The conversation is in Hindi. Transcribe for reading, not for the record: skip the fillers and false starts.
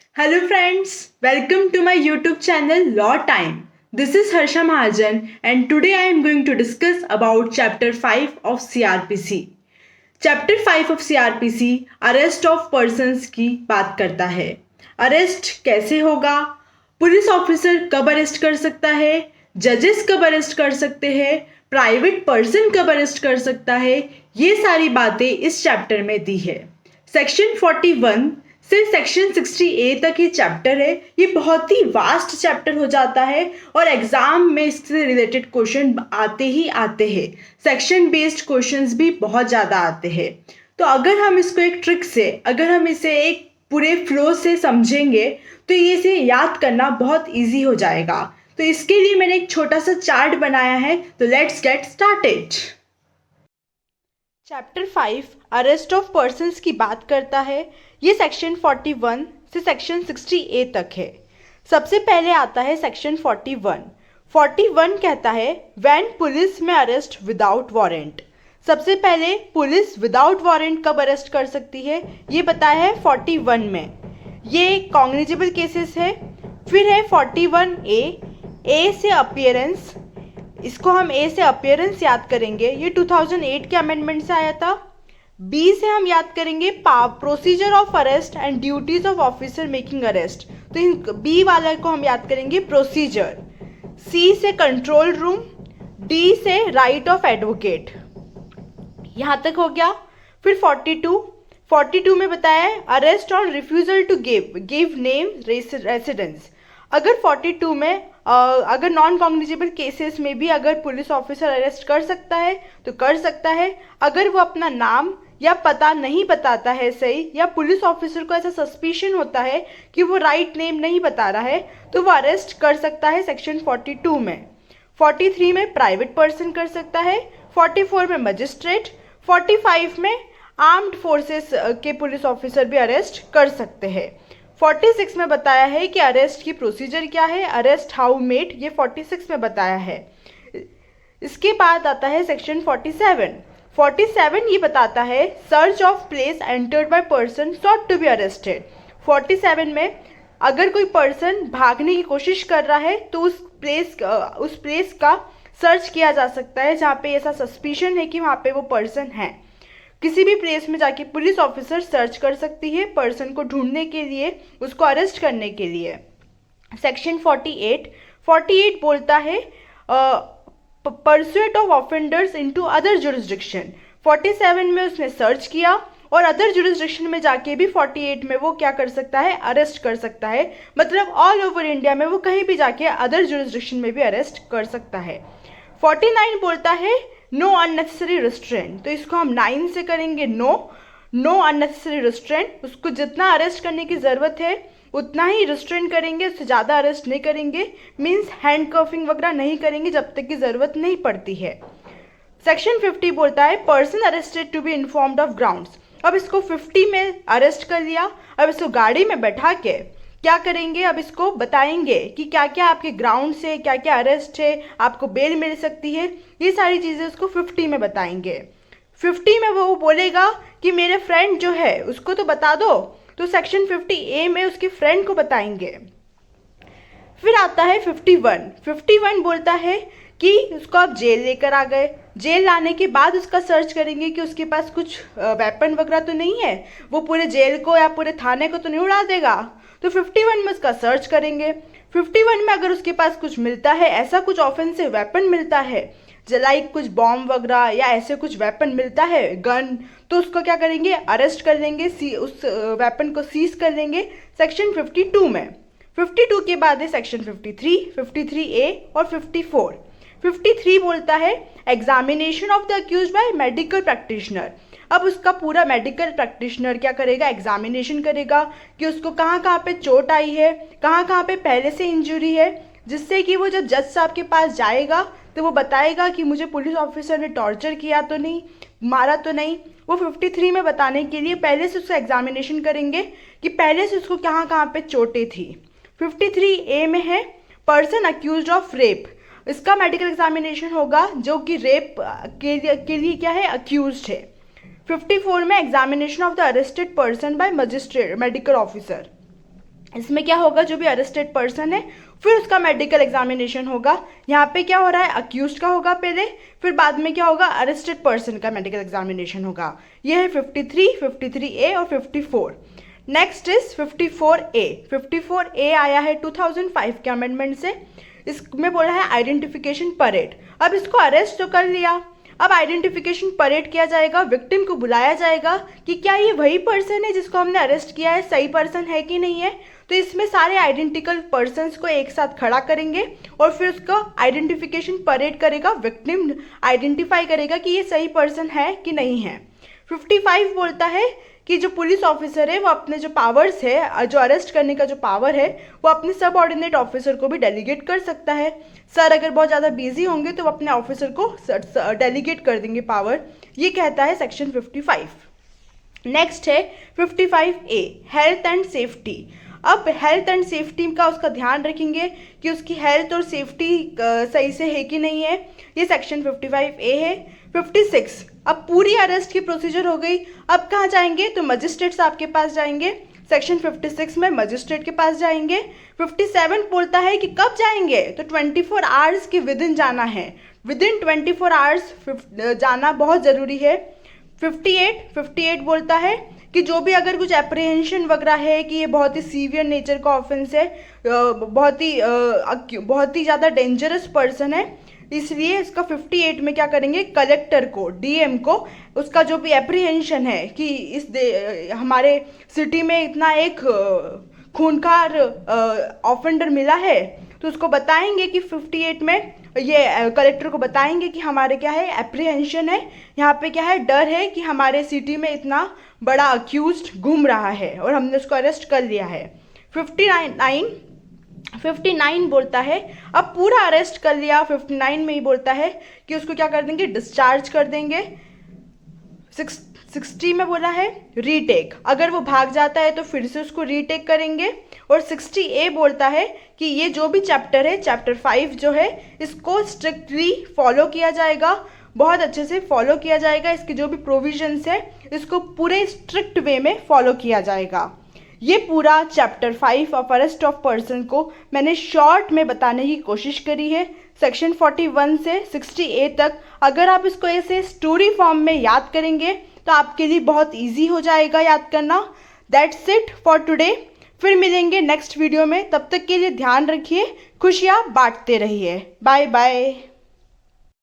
Hello friends, welcome to my YouTube channel Law Time. This is Harsha Mahajan and today I am going to discuss about chapter 5 of CRPC. Chapter 5 of CrPC arrest of persons की बात करता है। अरेस्ट कैसे होगा, पुलिस ऑफिसर कब अरेस्ट कर सकता है, जजेस कब अरेस्ट कर सकते हैं, प्राइवेट पर्सन कब अरेस्ट कर सकता है, ये सारी बातें इस चैप्टर में दी है। सेक्शन 41 से सेक्शन 60A तक ये चैप्टर है। ये बहुत ही वास्ट चैप्टर हो जाता है और एग्जाम में इससे रिलेटेड क्वेश्चन आते ही आते हैं। सेक्शन बेस्ड क्वेश्चंस भी बहुत ज़्यादा आते हैं। तो अगर हम इसको एक ट्रिक से, अगर हम इसे एक पूरे फ्लो से समझेंगे तो ये इसे याद करना बहुत ईजी हो जाएगा। तो इसके लिए मैंने एक छोटा सा चार्ट बनाया है, तो let's get started. Chapter 5 arrest of persons की बात करता है। ये सेक्शन 41 से सेक्शन 60A तक है। सबसे पहले आता है सेक्शन 41। 41 कहता है व्हेन पुलिस में अरेस्ट विदाउट वारंट। सबसे पहले पुलिस विदाउट वारंट कब अरेस्ट कर सकती है ये बताया है 41 में। ये कॉग्निजेबल केसेस है। फिर है 41A, ए से अपीयरेंस। इसको हम ए से अपीयरेंस याद करेंगे, ये 2008 के अमेंडमेंट से आया था। बी से हम याद करेंगे procedure of arrest and duties of officer making arrest, तो इन बी वाला को हम याद करेंगे प्रोसीजर। सी से कंट्रोल रूम। डी से राइट ऑफ एडवोकेट। यहाँ तक हो गया। फिर 42 में बताया है arrest on refusal to give name residence. अगर 42 में अगर नॉन कॉग्निजेबल केसेस में भी अगर पुलिस ऑफिसर अरेस्ट कर सकता है तो कर सकता है। अगर वो अपना नाम या पता नहीं बताता है सही, या पुलिस ऑफिसर को ऐसा सस्पिशन होता है कि वो राइट नेम नहीं बता रहा है, तो वो अरेस्ट कर सकता है सेक्शन 42 में। 43 में प्राइवेट पर्सन कर सकता है। 44 में मजिस्ट्रेट। 45 में आर्म्ड फोर्सेस के पुलिस ऑफिसर भी अरेस्ट कर सकते हैं। 46 में बताया है कि अरेस्ट की प्रोसीजर क्या है, अरेस्ट हाउ मेड, ये 46 में बताया है। इसके बाद आता है सेक्शन 47 ये बताता है search of place entered by person sought to be arrested. 47 में अगर कोई पर्सन भागने की कोशिश कर रहा है तो उस प्लेस का सर्च किया जा सकता है जहाँ पे ऐसा सस्पिशन है कि वहाँ पे वो पर्सन है। किसी भी प्लेस में जाके पुलिस ऑफिसर सर्च कर सकती है पर्सन को ढूंढने के लिए, उसको अरेस्ट करने के लिए। सेक्शन 48 बोलता है pursuit of offenders into other jurisdiction. 47 में उसने सर्च किया और अदर जुरिस्डिक्शन में जाके भी 48 में वो क्या कर सकता है, अरेस्ट कर सकता है। मतलब ऑल ओवर इंडिया में वो कहीं भी जाके अदर जुरिस्डिक्शन में भी अरेस्ट कर सकता है। 49 बोलता है नो अननेसेसरी रिस्ट्रेंट, तो इसको हम 9 से करेंगे नो अननेसेसरी रिस्ट्रेंट। उसको जितना अरेस्ट करने की ज़रूरत है उतना ही रिस्ट्रेंट करेंगे, उससे ज़्यादा अरेस्ट नहीं करेंगे। मीन्स हैंड कफिंग वगैरह नहीं करेंगे जब तक की ज़रूरत नहीं पड़ती है। सेक्शन 50 बोलता है person arrested to be informed of grounds. अब इसको 50 में अरेस्ट कर लिया, अब इसको गाड़ी में बैठा के क्या करेंगे, अब इसको बताएंगे कि क्या क्या आपके ग्राउंड से क्या क्या अरेस्ट है, आपको बेल मिल सकती है, ये सारी चीज़ें उसको 50 में बताएंगे। 50 में वो बोलेगा कि मेरे फ्रेंड जो है उसको तो बता दो, तो सेक्शन 50A में उसके फ्रेंड को बताएंगे। फिर आता है 51 बोलता है कि उसको आप जेल लेकर आ गए, जेल लाने के बाद उसका सर्च करेंगे कि उसके पास कुछ वेपन वगैरह तो नहीं है, वो पूरे जेल को या पूरे थाने को तो नहीं उड़ा देगा, तो 51 में उसका सर्च करेंगे। 51 में अगर उसके पास कुछ मिलता है, ऐसा कुछ ऑफेंसिव वेपन मिलता है, लाइक कुछ बॉम्ब वगैरह या ऐसे कुछ वेपन मिलता है, गन, तो उसको क्या करेंगे, अरेस्ट कर लेंगे, उस वेपन को सीज कर लेंगे सेक्शन 52 में। 52 के बाद है सेक्शन 53A और 54। 53 बोलता है examination of the accused by medical practitioner. अब उसका पूरा मेडिकल प्रैक्टिशनर क्या करेगा, एग्जामिनेशन करेगा कि उसको कहाँ कहाँ पे चोट आई है, कहाँ कहाँ पे पहले से इंजरी है, जिससे कि वो जब जज साहब के पास जाएगा तो वो बताएगा कि मुझे पुलिस ऑफिसर ने टॉर्चर किया तो नहीं, मारा तो नहीं। वो 53 में बताने के लिए पहले से उसका एग्जामिनेशन करेंगे कि पहले से उसको कहाँ कहाँ पे चोटें थी। 53A में है पर्सन अक्यूज्ड ऑफ रेप। इसका मेडिकल एग्जामिनेशन होगा जो कि रेप के लिए क्या है, अक्यूज्ड है। 54 में examination of the arrested person by magistrate medical officer. इसमें क्या होगा, जो भी अरेस्टेड पर्सन है फिर उसका मेडिकल एग्जामिनेशन होगा। यहाँ पे क्या हो रहा है, अक्यूज्ड का होगा पहले, फिर बाद में क्या होगा, अरेस्टेड पर्सन का मेडिकल एग्जामिनेशन होगा। ये है 53, 53A और 54। Next is 54A। 54A आया है 2005 के अमेंडमेंट से। इसमें बोला है आइडेंटिफिकेशन परेड। अब इसको अरेस्ट तो कर लिया, अब आइडेंटिफिकेशन परेड किया जाएगा, विक्टिम को बुलाया जाएगा कि क्या ये वही पर्सन है जिसको हमने अरेस्ट किया है, सही पर्सन है कि नहीं है। तो इसमें सारे आइडेंटिकल पर्सन्स को एक साथ खड़ा करेंगे और फिर उसका आइडेंटिफिकेशन परेड करेगा, विक्टिम आइडेंटिफाई करेगा कि ये सही पर्सन है कि नहीं है। 55 बोलता है कि जो पुलिस ऑफिसर है वो अपने जो पावर्स है, जो अरेस्ट करने का जो पावर है, वो अपने सब ऑर्डिनेट ऑफिसर को भी डेलीगेट कर सकता है। सर अगर बहुत ज़्यादा बिजी होंगे तो वो अपने ऑफिसर को डेलीगेट कर देंगे पावर, ये कहता है सेक्शन 55। नेक्स्ट है 55A, हेल्थ एंड सेफ्टी। अब हेल्थ एंड सेफ्टी का उसका ध्यान रखेंगे कि उसकी हेल्थ और सेफ्टी सही से है कि नहीं है, ये सेक्शन 55A है। 56, अब पूरी अरेस्ट की प्रोसीजर हो गई, अब कहाँ जाएंगे, तो मजिस्ट्रेट साहब के पास जाएंगे। सेक्शन 56 में मजिस्ट्रेट के पास जाएंगे। 57 बोलता है कि कब जाएंगे, तो 24 आवर्स के विद इन जाना है, विद इन 24 आवर्स जाना बहुत ज़रूरी है। 58 बोलता है कि जो भी अगर कुछ एप्रीहेंशन वगैरह है कि ये बहुत ही सीवियर नेचर का ऑफेंस है, बहुत ही ज़्यादा डेंजरस पर्सन है, इसलिए इसका 58 में क्या करेंगे, कलेक्टर को, डीएम को उसका जो भी एप्रीहेंशन है कि हमारे सिटी में इतना एक खूनखार ऑफेंडर मिला है, तो उसको बताएंगे कि 58 में ये कलेक्टर को बताएंगे कि हमारे क्या है, एप्रीहेंशन है, यहाँ पे क्या है, डर है कि हमारे सिटी में इतना बड़ा अक्यूज्ड घूम रहा है और हमने उसको अरेस्ट कर लिया है। 59 बोलता है, अब पूरा अरेस्ट कर लिया, 59 में ही बोलता है कि उसको क्या कर देंगे, डिस्चार्ज कर देंगे। 60 में बोला है रीटेक, अगर वो भाग जाता है तो फिर से उसको रीटेक करेंगे। और 60A बोलता है कि ये जो भी चैप्टर है, चैप्टर 5 जो है, इसको स्ट्रिक्टली फॉलो किया जाएगा, बहुत अच्छे से फॉलो किया जाएगा, इसके जो भी प्रोविजंस है इसको पूरे स्ट्रिक्ट वे में फॉलो किया जाएगा। ये पूरा chapter 5 of arrest of person को मैंने शॉर्ट में बताने की कोशिश करी है, सेक्शन 41 से 60A तक। अगर आप इसको ऐसे स्टोरी फॉर्म में याद करेंगे तो आपके लिए बहुत इजी हो जाएगा याद करना। दैट्स इट फॉर टुडे, फिर मिलेंगे नेक्स्ट वीडियो में, तब तक के लिए ध्यान रखिए, खुशियाँ बांटते रहिए, बाय बाय।